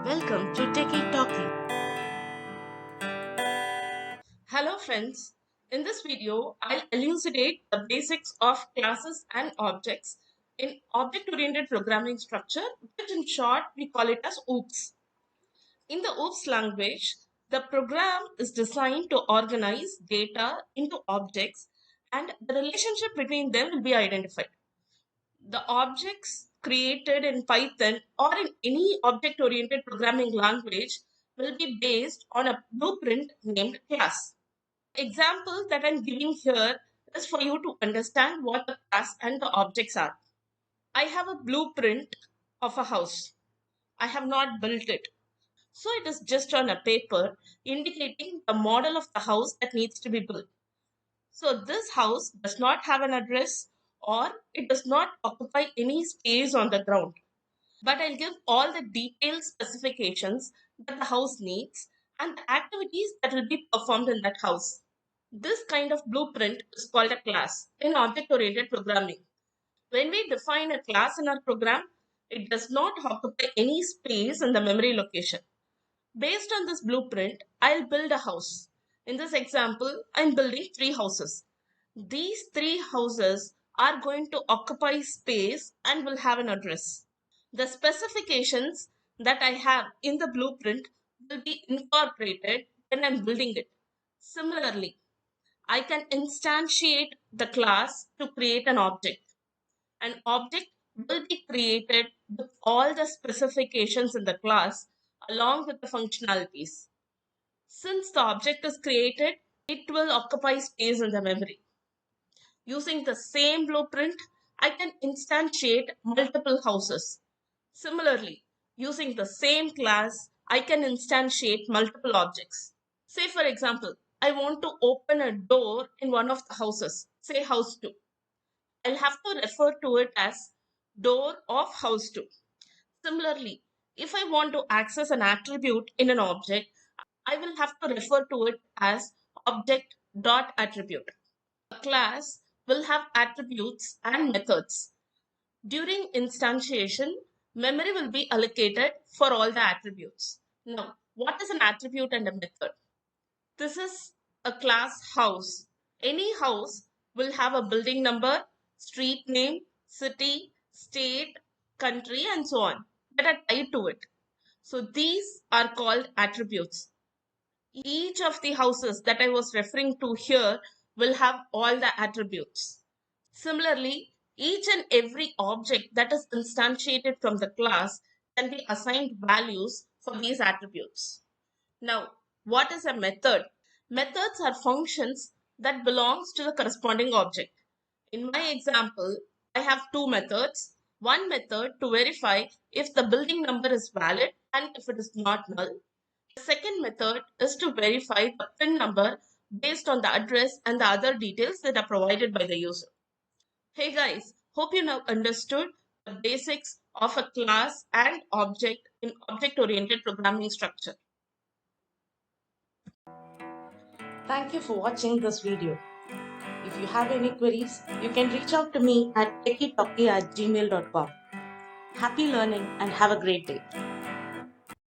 Welcome to Techietalkee. Hello friends. In this video, I'll elucidate the basics of classes and objects in object-oriented programming structure, which in short we call it as OOPS. In the OOPS language, the program is designed to organize data into objects and the relationship between them will be identified. The objects created in Python or in any object oriented programming language will be based on a blueprint named class. Example that I'm giving here is for you to understand what the class and the objects are. I have a blueprint of a house. I have not built it. So it is just on a paper indicating the model of the house that needs to be built. So this house does not have an address or it does not occupy any space on the ground. But I'll give all the detailed specifications that the house needs and the activities that will be performed in that house. This kind of blueprint is called a class in object-oriented programming. When we define a class in our program, it does not occupy any space in the memory location. Based on this blueprint, I'll build a house. In this example, I'm building 3 houses. These 3 houses are going to occupy space and will have an address. The specifications that I have in the blueprint will be incorporated when I'm building it. Similarly, I can instantiate the class to create an object. An object will be created with all the specifications in the class along with the functionalities. Since the object is created, it will occupy space in the memory. Using the same blueprint, I can instantiate multiple houses. Similarly, using the same class, I can instantiate multiple objects. Say, for example, I want to open a door in one of the houses, say house 2. I'll have to refer to it as door of house 2. Similarly, if I want to access an attribute in an object, I will have to refer to it as object.attribute. A class will have attributes and methods. During instantiation, memory will be allocated for all the attributes. Now, what is an attribute and a method? This is a class house. Any house will have a building number, street name, city, state, country, and so on that are tied to it. So these are called attributes. Each of the houses that I was referring to here will have all the attributes. Similarly, each and every object that is instantiated from the class can be assigned values for these attributes. Now, what is a method? Methods are functions that belongs to the corresponding object. In my example, I have 2 methods. One method to verify if the building number is valid and if it is not null. The second method is to verify the PIN number based on the address and the other details that are provided by the user. Hey guys, hope you now understood the basics of a class and object in object-oriented programming structure. Thank you for watching this video. If you have any queries, you can reach out to me at techietalkee@gmail.com. Happy learning and have a great day.